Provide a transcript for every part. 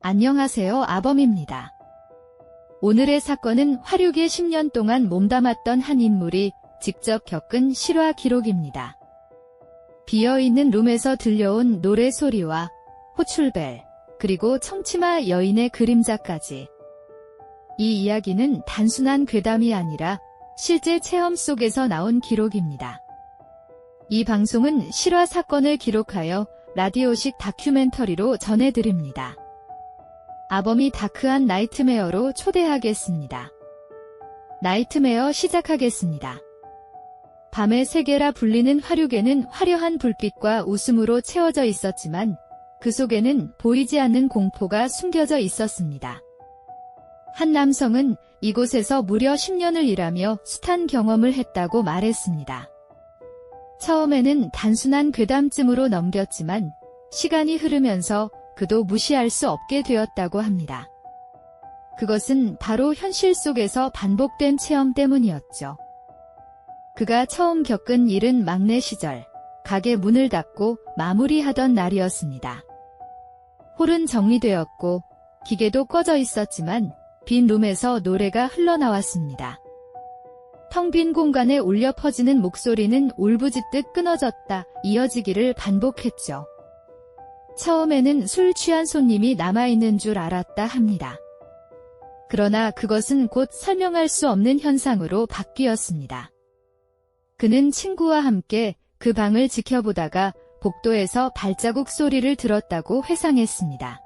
안녕하세요, 아범입니다. 오늘의 사건은 화류계 10년 동안 몸담았던 한 인물이 직접 겪은 실화 기록입니다. 비어있는 룸에서 들려온 노래 소리와 호출벨, 그리고 청치마 여인의 그림자까지. 이 이야기는 단순한 괴담이 아니라 실제 체험 속에서 나온 기록입니다. 이 방송은 실화 사건을 기록하여 라디오식 다큐멘터리로 전해드립니다. 아범이 다크한 나이트메어로 초대하겠습니다. 나이트메어 시작하겠습니다. 밤의 세계라 불리는 화류계는 화려한 불빛과 웃음으로 채워져 있었지만 그 속에는 보이지 않는 공포가 숨겨져 있었습니다. 한 남성은 이곳에서 무려 10년을 일하며 숱한 경험을 했다고 말했습니다. 처음에는 단순한 괴담쯤으로 넘겼지만 시간이 흐르면서 그도 무시할 수 없게 되었다고 합니다. 그것은 바로 현실 속에서 반복된 체험 때문이었죠. 그가 처음 겪은 일은 막내 시절, 가게 문을 닫고 마무리하던 날이었습니다. 홀은 정리되었고 기계도 꺼져 있었지만 빈 룸에서 노래가 흘러나왔습니다. 텅 빈 공간에 울려 퍼지는 목소리는 울부짖듯 끊어졌다 이어지기를 반복했죠. 처음에는 술 취한 손님이 남아있는 줄 알았다 합니다. 그러나 그것은 곧 설명할 수 없는 현상으로 바뀌었습니다. 그는 친구와 함께 그 방을 지켜보다가 복도에서 발자국 소리를 들었다고 회상했습니다.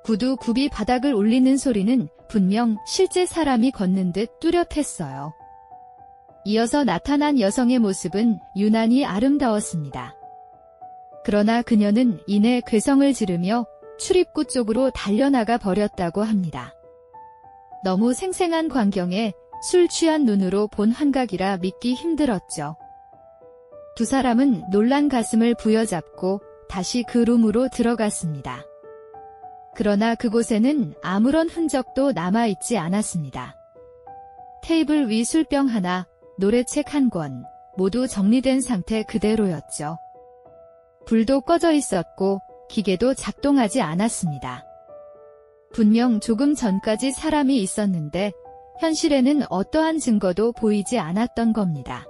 구두 굽이 바닥을 울리는 소리는 분명 실제 사람이 걷는 듯 뚜렷했어요. 이어서 나타난 여성의 모습은 유난히 아름다웠습니다. 그러나 그녀는 이내 괴성을 지르며 출입구 쪽으로 달려나가 버렸다고 합니다. 너무 생생한 광경에 술 취한 눈으로 본 환각이라 믿기 힘들었죠. 두 사람은 놀란 가슴을 부여잡고 다시 그 룸으로 들어갔습니다. 그러나 그곳에는 아무런 흔적도 남아있지 않았습니다. 테이블 위 술병 하나, 노래책 한 권, 모두 정리된 상태 그대로였죠. 불도 꺼져 있었고 기계도 작동하지 않았습니다. 분명 조금 전까지 사람이 있었는데 현실에는 어떠한 증거도 보이지 않았던 겁니다.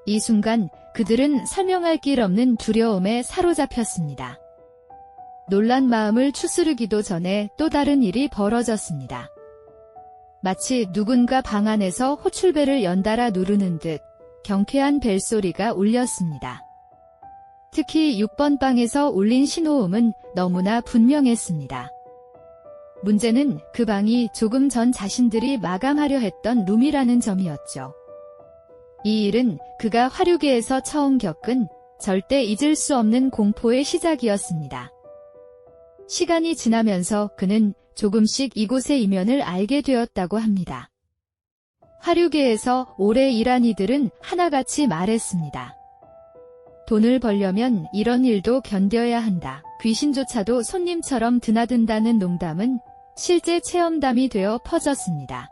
이 순간 그들은 설명할 길 없는 두려움에 사로잡혔습니다. 놀란 마음을 추스르기도 전에 또 다른 일이 벌어졌습니다. 마치 누군가 방 안에서 호출벨을 연달아 누르는 듯 경쾌한 벨소리가 울렸습니다. 특히 6번 방에서 울린 신호음은 너무나 분명했습니다. 문제는 그 방이 조금 전 자신들이 마감하려 했던 룸이라는 점이었죠. 이 일은 그가 화류계에서 처음 겪은 절대 잊을 수 없는 공포의 시작이었습니다. 시간이 지나면서 그는 조금씩 이곳의 이면을 알게 되었다고 합니다. 화류계에서 오래 일한 이들은 하나같이 말했습니다. 돈을 벌려면 이런 일도 견뎌야 한다. 귀신조차도 손님처럼 드나든다는 농담은 실제 체험담이 되어 퍼졌습니다.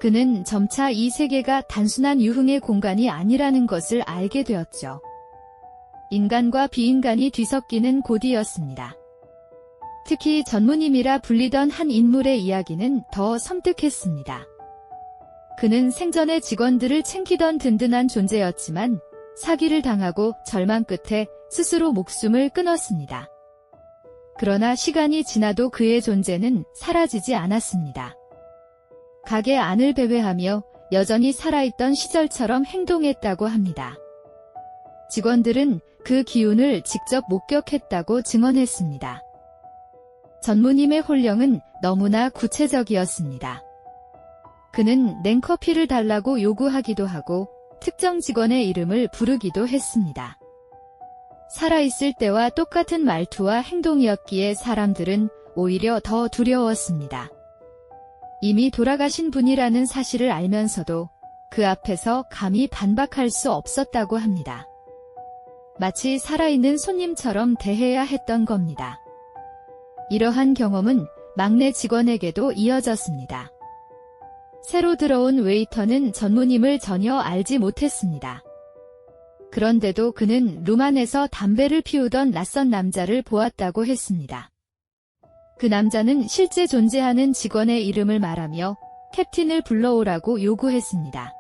그는 점차 이 세계가 단순한 유흥의 공간이 아니라는 것을 알게 되었죠. 인간과 비인간이 뒤섞이는 곳이었습니다. 특히 전무님이라 불리던 한 인물의 이야기는 더 섬뜩했습니다. 그는 생전에 직원들을 챙기던 든든한 존재였지만 사기를 당하고 절망 끝에 스스로 목숨을 끊었습니다. 그러나 시간이 지나도 그의 존재는 사라지지 않았습니다. 가게 안을 배회하며 여전히 살아있던 시절처럼 행동했다고 합니다. 직원들은 그 기운을 직접 목격했다고 증언했습니다. 전무님의 혼령은 너무나 구체적이었습니다. 그는 냉커피를 달라고 요구하기도 하고 특정 직원의 이름을 부르기도 했습니다. 살아있을 때와 똑같은 말투와 행동이었기에 사람들은 오히려 더 두려웠습니다. 이미 돌아가신 분이라는 사실을 알면서도 그 앞에서 감히 반박할 수 없었다고 합니다. 마치 살아있는 손님처럼 대해야 했던 겁니다. 이러한 경험은 막내 직원에게도 이어졌습니다. 새로 들어온 웨이터는 전무님을 전혀 알지 못했습니다. 그런데도 그는 룸 안에서 담배를 피우던 낯선 남자를 보았다고 했습니다. 그 남자는 실제 존재하는 직원의 이름을 말하며 캡틴을 불러오라고 요구했습니다.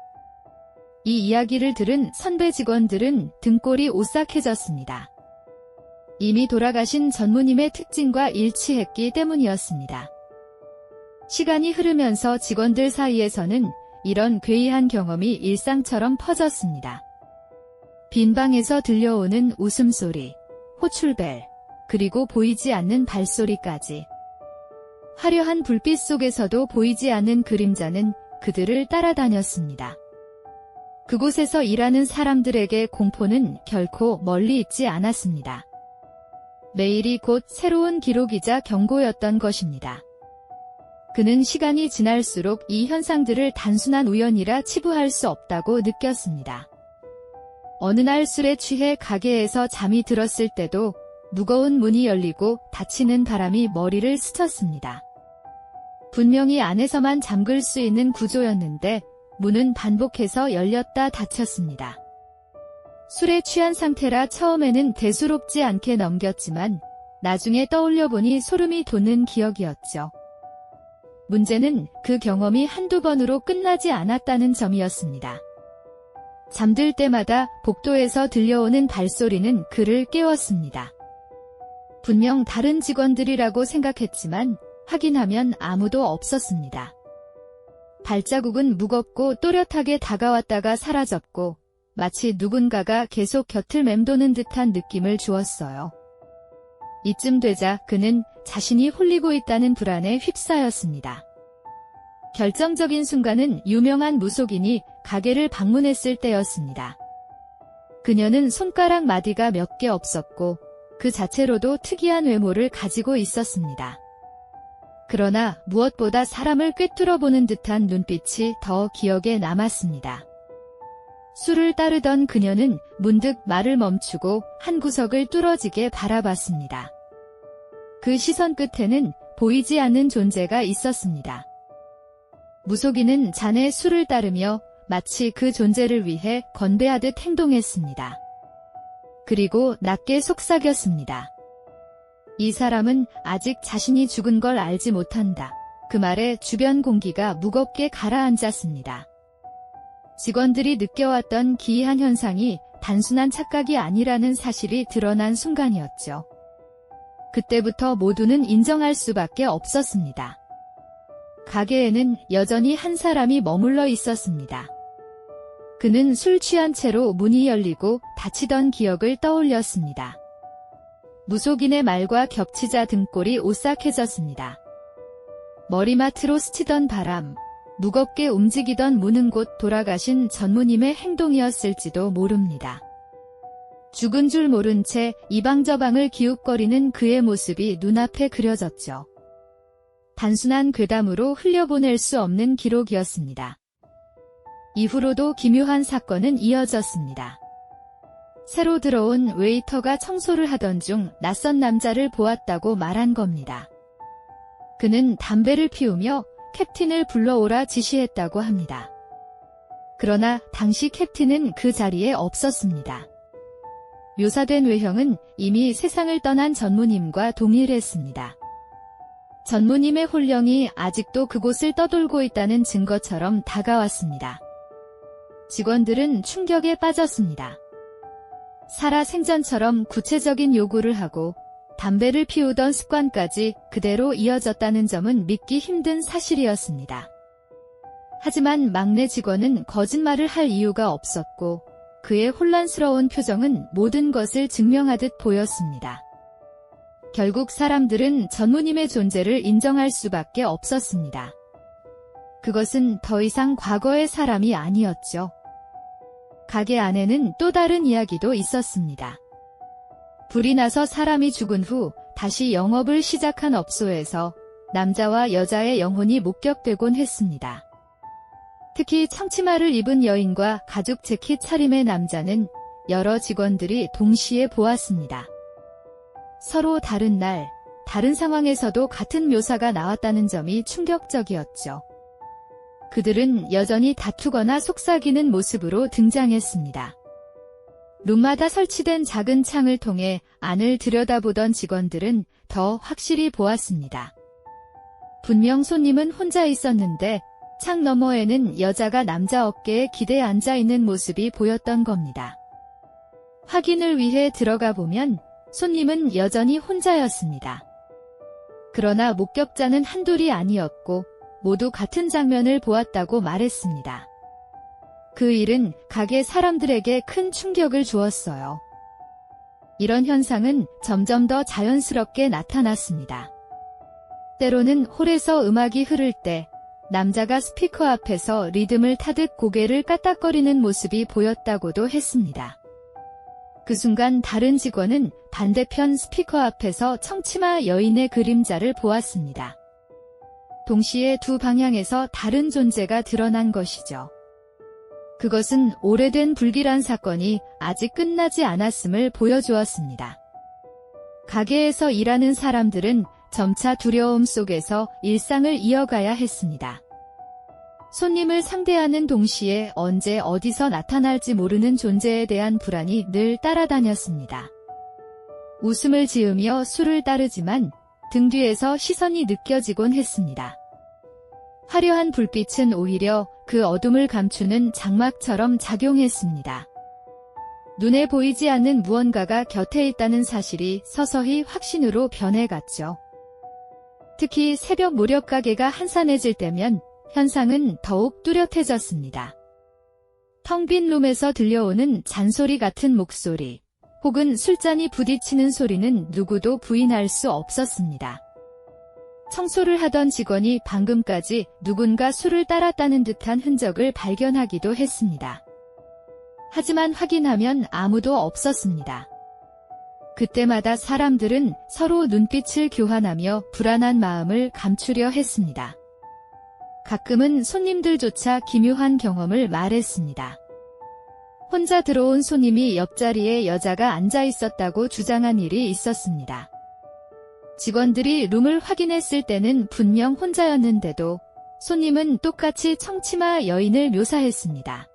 이 이야기를 들은 선배 직원들은 등골이 오싹해졌습니다. 이미 돌아가신 전무님의 특징과 일치했기 때문이었습니다. 시간이 흐르면서 직원들 사이에서는 이런 괴이한 경험이 일상처럼 퍼졌습니다. 빈 방에서 들려오는 웃음소리, 호출벨, 그리고 보이지 않는 발소리까지. 화려한 불빛 속에서도 보이지 않는 그림자는 그들을 따라다녔습니다. 그곳에서 일하는 사람들에게 공포는 결코 멀리 있지 않았습니다. 매일이 곧 새로운 기록이자 경고였던 것입니다. 그는 시간이 지날수록 이 현상들을 단순한 우연이라 치부할 수 없다고 느꼈습니다. 어느 날 술에 취해 가게에서 잠이 들었을 때도 무거운 문이 열리고 닫히는 바람이 머리를 스쳤습니다. 분명히 안에서만 잠글 수 있는 구조였는데 문은 반복해서 열렸다 닫혔습니다. 술에 취한 상태라 처음에는 대수롭지 않게 넘겼지만 나중에 떠올려보니 소름이 돋는 기억이었죠. 문제는 그 경험이 한두 번으로 끝나지 않았다는 점이었습니다. 잠들 때마다 복도에서 들려오는 발소리는 그를 깨웠습니다. 분명 다른 직원들이라고 생각했지만 확인하면 아무도 없었습니다. 발자국은 무겁고 또렷하게 다가왔다가 사라졌고 마치 누군가가 계속 곁을 맴도는 듯한 느낌을 주었어요. 이쯤 되자 그는 자신이 홀리고 있다는 불안에 휩싸였습니다. 결정적인 순간은 유명한 무속인이 가게를 방문했을 때였습니다. 그녀는 손가락 마디가 몇 개 없었고 그 자체로도 특이한 외모를 가지고 있었습니다. 그러나 무엇보다 사람을 꿰뚫어보는 듯한 눈빛이 더 기억에 남았습니다. 술을 따르던 그녀는 문득 말을 멈추고 한 구석을 뚫어지게 바라봤습니다. 그 시선 끝에는 보이지 않는 존재가 있었습니다. 무속인은 잔에 술을 따르며 마치 그 존재를 위해 건배하듯 행동했습니다. 그리고 낮게 속삭였습니다. 이 사람은 아직 자신이 죽은 걸 알지 못한다. 그 말에 주변 공기가 무겁게 가라앉았습니다. 직원들이 느껴왔던 기이한 현상이 단순한 착각이 아니라는 사실이 드러난 순간이었죠. 그때부터 모두는 인정할 수밖에 없었습니다. 가게에는 여전히 한 사람이 머물러 있었습니다. 그는 술 취한 채로 문이 열리고 닫히던 기억을 떠올렸습니다. 무속인의 말과 겹치자 등골이 오싹해졌습니다. 머리맡으로 스치던 바람, 무겁게 움직이던 문은 곧 돌아가신 전무님의 행동이었을지도 모릅니다. 죽은 줄 모른 채 이방저방을 기웃거리는 그의 모습이 눈앞에 그려졌죠. 단순한 괴담으로 흘려보낼 수 없는 기록이었습니다. 이후로도 기묘한 사건은 이어졌습니다. 새로 들어온 웨이터가 청소를 하던 중 낯선 남자를 보았다고 말한 겁니다. 그는 담배를 피우며 캡틴을 불러오라 지시했다고 합니다. 그러나 당시 캡틴은 그 자리에 없었습니다. 묘사된 외형은 이미 세상을 떠난 전무님과 동일했습니다. 전무님의 홀령이 아직도 그곳을 떠돌고 있다는 증거처럼 다가왔습니다. 직원들은 충격에 빠졌습니다. 살아생전처럼 구체적인 요구를 하고 담배를 피우던 습관까지 그대로 이어졌다는 점은 믿기 힘든 사실이었습니다. 하지만 막내 직원은 거짓말을 할 이유가 없었고 그의 혼란스러운 표정은 모든 것을 증명하듯 보였습니다. 결국 사람들은 전무님의 존재를 인정할 수밖에 없었습니다. 그것은 더 이상 과거의 사람이 아니었죠. 가게 안에는 또 다른 이야기도 있었습니다. 불이 나서 사람이 죽은 후 다시 영업을 시작한 업소에서 남자와 여자의 영혼이 목격되곤 했습니다. 특히 청치마를 입은 여인과 가죽 재킷 차림의 남자는 여러 직원들이 동시에 보았습니다. 서로 다른 날, 다른 상황에서도 같은 묘사가 나왔다는 점이 충격적이었죠. 그들은 여전히 다투거나 속삭이는 모습으로 등장했습니다. 룸마다 설치된 작은 창을 통해 안을 들여다보던 직원들은 더 확실히 보았습니다. 분명 손님은 혼자 있었는데 창 너머에는 여자가 남자 어깨에 기대 앉아 있는 모습이 보였던 겁니다. 확인을 위해 들어가 보면 손님은 여전히 혼자였습니다. 그러나 목격자는 한둘이 아니었고 모두 같은 장면을 보았다고 말했습니다. 그 일은 가게 사람들에게 큰 충격을 주었어요. 이런 현상은 점점 더 자연스럽게 나타났습니다. 때로는 홀에서 음악이 흐를 때 남자가 스피커 앞에서 리듬을 타듯 고개를 까딱거리는 모습이 보였다고도 했습니다. 그 순간 다른 직원은 반대편 스피커 앞에서 청치마 여인의 그림자를 보았습니다. 동시에 두 방향에서 다른 존재가 드러난 것이죠. 그것은 오래된 불길한 사건이 아직 끝나지 않았음을 보여주었습니다. 가게에서 일하는 사람들은 점차 두려움 속에서 일상을 이어가야 했습니다. 손님을 상대하는 동시에 언제 어디서 나타날지 모르는 존재에 대한 불안이 늘 따라다녔습니다. 웃음을 지으며 술을 따르지만 등 뒤에서 시선이 느껴지곤 했습니다. 화려한 불빛은 오히려 그 어둠을 감추는 장막처럼 작용했습니다. 눈에 보이지 않는 무언가가 곁에 있다는 사실이 서서히 확신으로 변해갔죠. 특히 새벽 무렵 가게가 한산해질 때면 현상은 더욱 뚜렷해졌습니다. 텅 빈 룸에서 들려오는 잔소리 같은 목소리, 혹은 술잔이 부딪히는 소리는 누구도 부인할 수 없었습니다. 청소를 하던 직원이 방금까지 누군가 술을 따랐다는 듯한 흔적을 발견하기도 했습니다. 하지만 확인하면 아무도 없었습니다. 그때마다 사람들은 서로 눈빛을 교환하며 불안한 마음을 감추려 했습니다. 가끔은 손님들조차 기묘한 경험을 말했습니다. 혼자 들어온 손님이 옆자리에 여자가 앉아 있었다고 주장한 일이 있었습니다. 직원들이 룸을 확인했을 때는 분명 혼자였는데도 손님은 똑같이 청치마 여인을 묘사했습니다.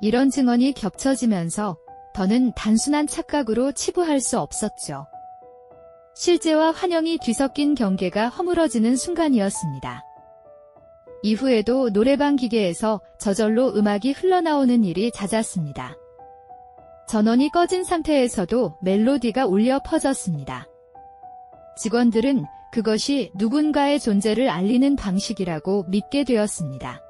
이런 증언이 겹쳐지면서 더는 단순한 착각으로 치부할 수 없었죠. 실제와 환영이 뒤섞인 경계가 허물어지는 순간이었습니다. 이후에도 노래방 기계에서 저절로 음악이 흘러나오는 일이 잦았습니다. 전원이 꺼진 상태에서도 멜로디가 울려 퍼졌습니다. 직원들은 그것이 누군가의 존재를 알리는 방식이라고 믿게 되었습니다.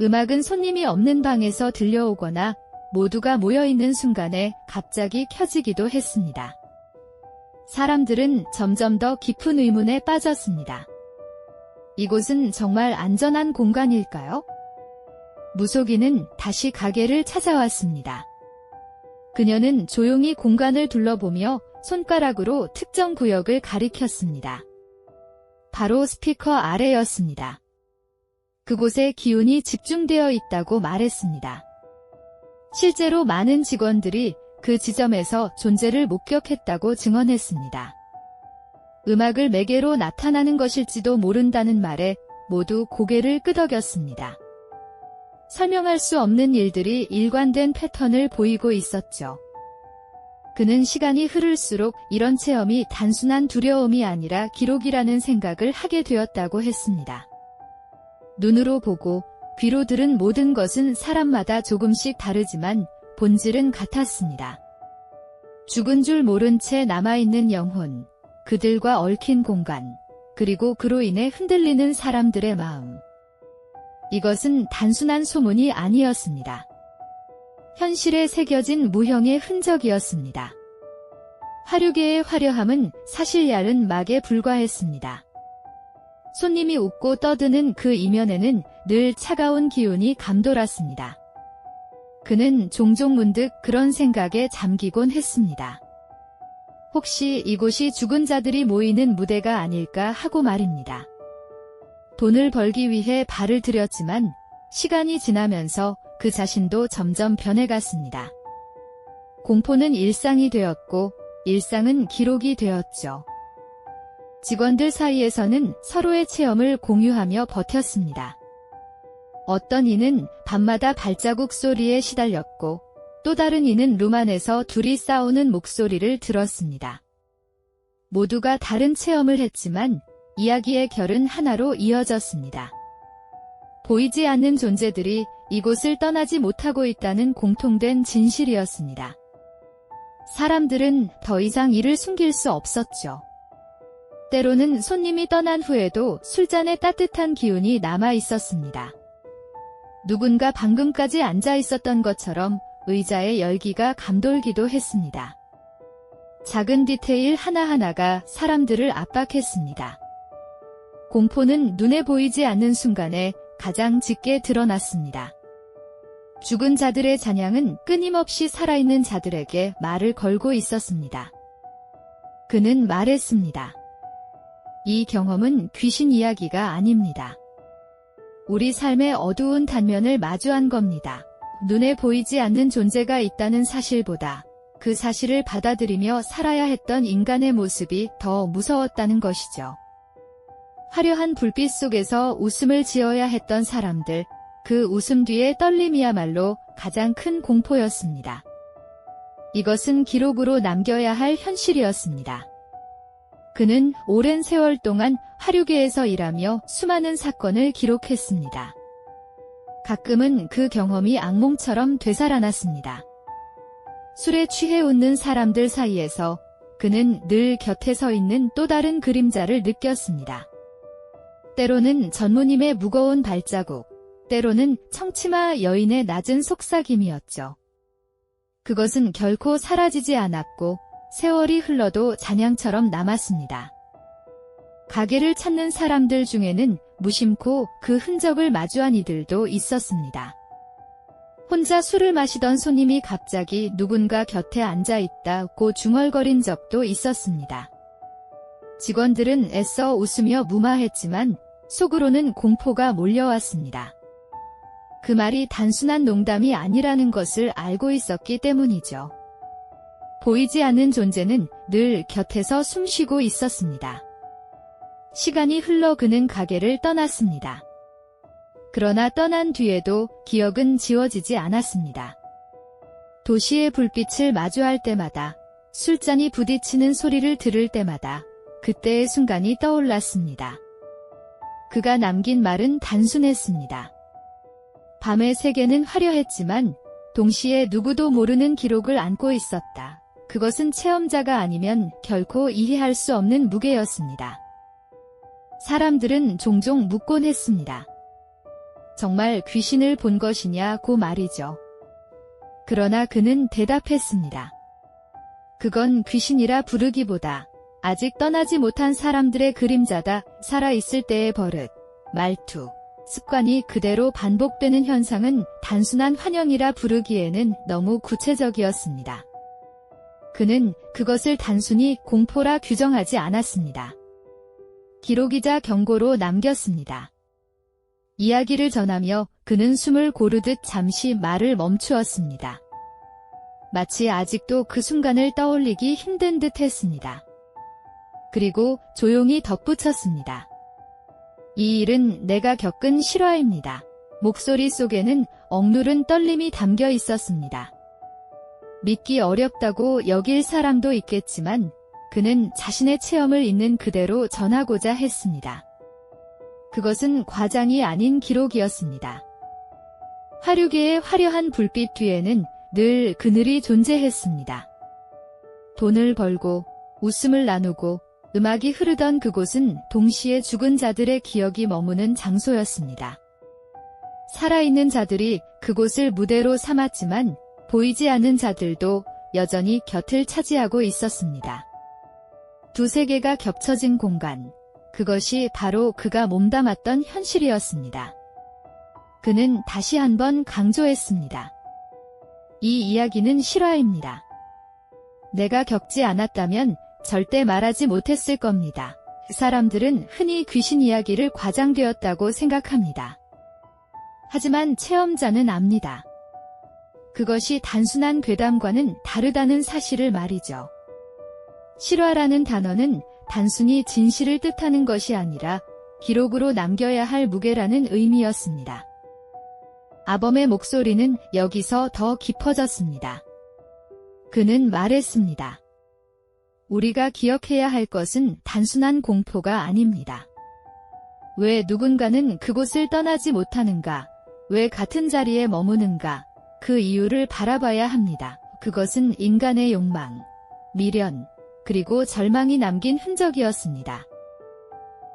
음악은 손님이 없는 방에서 들려오거나 모두가 모여있는 순간에 갑자기 켜지기도 했습니다. 사람들은 점점 더 깊은 의문에 빠졌습니다. 이곳은 정말 안전한 공간일까요? 무속인은 다시 가게를 찾아왔습니다. 그녀는 조용히 공간을 둘러보며 손가락으로 특정 구역을 가리켰습니다. 바로 스피커 아래였습니다. 그곳에 기운이 집중되어 있다고 말했습니다. 실제로 많은 직원들이 그 지점에서 존재를 목격했다고 증언했습니다. 음악을 매개로 나타나는 것일지도 모른다는 말에 모두 고개를 끄덕였습니다. 설명할 수 없는 일들이 일관된 패턴을 보이고 있었죠. 그는 시간이 흐를수록 이런 체험이 단순한 두려움이 아니라 기록이라는 생각을 하게 되었다고 했습니다. 눈으로 보고 귀로 들은 모든 것은 사람마다 조금씩 다르지만 본질은 같았습니다. 죽은 줄 모른 채 남아있는 영혼, 그들과 얽힌 공간, 그리고 그로 인해 흔들리는 사람들의 마음. 이것은 단순한 소문이 아니었습니다. 현실에 새겨진 무형의 흔적이었습니다. 화류계의 화려함은 사실 얇은 막에 불과했습니다. 손님이 웃고 떠드는 그 이면에는 늘 차가운 기운이 감돌았습니다. 그는 종종 문득 그런 생각에 잠기곤 했습니다. 혹시 이곳이 죽은 자들이 모이는 무대가 아닐까 하고 말입니다. 돈을 벌기 위해 발을 들였지만 시간이 지나면서 그 자신도 점점 변해갔습니다. 공포는 일상이 되었고 일상은 기록이 되었죠. 직원들 사이에서는 서로의 체험을 공유하며 버텼습니다. 어떤 이는 밤마다 발자국 소리에 시달렸고 또 다른 이는 룸 안에서 둘이 싸우는 목소리를 들었습니다. 모두가 다른 체험을 했지만 이야기의 결은 하나로 이어졌습니다. 보이지 않는 존재들이 이곳을 떠나지 못하고 있다는 공통된 진실이었습니다. 사람들은 더 이상 이를 숨길 수 없었죠. 때로는 손님이 떠난 후에도 술잔에 따뜻한 기운이 남아 있었습니다. 누군가 방금까지 앉아 있었던 것처럼 의자의 열기가 감돌기도 했습니다. 작은 디테일 하나하나가 사람들을 압박했습니다. 공포는 눈에 보이지 않는 순간에 가장 짙게 드러났습니다. 죽은 자들의 잔향은 끊임없이 살아있는 자들에게 말을 걸고 있었습니다. 그는 말했습니다. 이 경험은 귀신 이야기가 아닙니다. 우리 삶의 어두운 단면을 마주한 겁니다. 눈에 보이지 않는 존재가 있다는 사실보다 그 사실을 받아들이며 살아야 했던 인간의 모습이 더 무서웠다는 것이죠. 화려한 불빛 속에서 웃음을 지어야 했던 사람들, 그 웃음 뒤의 떨림이야말로 가장 큰 공포였습니다. 이것은 기록으로 남겨야 할 현실이었습니다. 그는 오랜 세월 동안 화류계에서 일하며 수많은 사건을 기록했습니다. 가끔은 그 경험이 악몽처럼 되살아났습니다. 술에 취해 웃는 사람들 사이에서 그는 늘 곁에 서 있는 또 다른 그림자를 느꼈습니다. 때로는 전무님의 무거운 발자국, 때로는 청치마 여인의 낮은 속삭임이었죠. 그것은 결코 사라지지 않았고 세월이 흘러도 잔향처럼 남았습니다. 가게를 찾는 사람들 중에는 무심코 그 흔적을 마주한 이들도 있었습니다. 혼자 술을 마시던 손님이 갑자기 누군가 곁에 앉아있다고 중얼거린 적도 있었습니다. 직원들은 애써 웃으며 무마했지만 속으로는 공포가 몰려왔습니다. 그 말이 단순한 농담이 아니라는 것을 알고 있었기 때문이죠. 보이지 않는 존재는 늘 곁에서 숨쉬고 있었습니다. 시간이 흘러 그는 가게를 떠났습니다. 그러나 떠난 뒤에도 기억은 지워지지 않았습니다. 도시의 불빛을 마주할 때마다, 술잔이 부딪히는 소리를 들을 때마다 그때의 순간이 떠올랐습니다. 그가 남긴 말은 단순했습니다. 밤의 세계는 화려했지만 동시에 누구도 모르는 기록을 안고 있었다. 그것은 체험자가 아니면 결코 이해할 수 없는 무게였습니다. 사람들은 종종 묻곤 했습니다. 정말 귀신을 본 것이냐고 말이죠. 그러나 그는 대답했습니다. 그건 귀신이라 부르기보다 아직 떠나지 못한 사람들의 그림자다. 살아있을 때의 버릇, 말투, 습관이 그대로 반복되는 현상은 단순한 환영이라 부르기에는 너무 구체적이었습니다. 그는 그것을 단순히 공포라 규정하지 않았습니다. 기록이자 경고로 남겼습니다. 이야기를 전하며 그는 숨을 고르듯 잠시 말을 멈추었습니다. 마치 아직도 그 순간을 떠올리기 힘든 듯 했습니다. 그리고 조용히 덧붙였습니다. 이 일은 내가 겪은 실화입니다. 목소리 속에는 억누른 떨림이 담겨 있었습니다. 믿기 어렵다고 여길 사람도 있겠지만 그는 자신의 체험을 있는 그대로 전하고자 했습니다. 그것은 과장이 아닌 기록이었습니다. 화류계의 화려한 불빛 뒤에는 늘 그늘이 존재했습니다. 돈을 벌고 웃음을 나누고 음악이 흐르던 그곳은 동시에 죽은 자들의 기억이 머무는 장소였습니다. 살아있는 자들이 그곳을 무대로 삼았지만 보이지 않는 자들도 여전히 곁을 차지하고 있었습니다. 두 세계가 겹쳐진 공간, 그것이 바로 그가 몸담았던 현실이었습니다. 그는 다시 한번 강조했습니다. 이 이야기는 실화입니다. 내가 겪지 않았다면 절대 말하지 못했을 겁니다. 사람들은 흔히 귀신 이야기를 과장되었다고 생각합니다. 하지만 체험자는 압니다. 그것이 단순한 괴담과는 다르다는 사실을 말이죠. 실화라는 단어는 단순히 진실을 뜻하는 것이 아니라 기록으로 남겨야 할 무게라는 의미였습니다. 아범의 목소리는 여기서 더 깊어졌습니다. 그는 말했습니다. 우리가 기억해야 할 것은 단순한 공포가 아닙니다. 왜 누군가는 그곳을 떠나지 못하는가? 왜 같은 자리에 머무는가? 그 이유를 바라봐야 합니다. 그것은 인간의 욕망, 미련, 그리고 절망이 남긴 흔적이었습니다.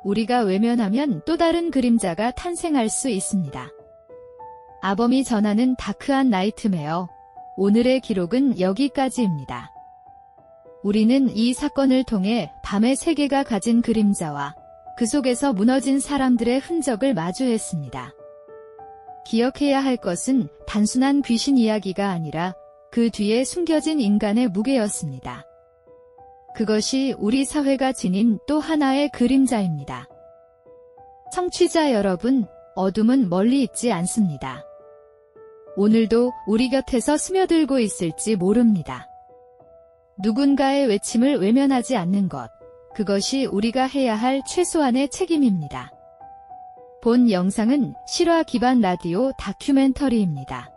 우리가 외면하면 또 다른 그림자가 탄생할 수 있습니다. 아범이 전하는 다크한 나이트메어, 오늘의 기록은 여기까지입니다. 우리는 이 사건을 통해 밤의 세계가 가진 그림자와 그 속에서 무너진 사람들의 흔적을 마주했습니다. 기억해야 할 것은 단순한 귀신 이야기가 아니라 그 뒤에 숨겨진 인간의 무게였습니다. 그것이 우리 사회가 지닌 또 하나의 그림자입니다. 청취자 여러분, 어둠은 멀리 있지 않습니다. 오늘도 우리 곁에서 스며들고 있을지 모릅니다. 누군가의 외침을 외면하지 않는 것, 그것이 우리가 해야 할 최소한의 책임입니다. 본 영상은 실화 기반 라디오 다큐멘터리입니다.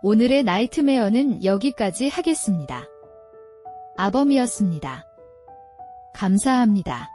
오늘의 나이트메어는 여기까지 하겠습니다. 아범이었습니다. 감사합니다.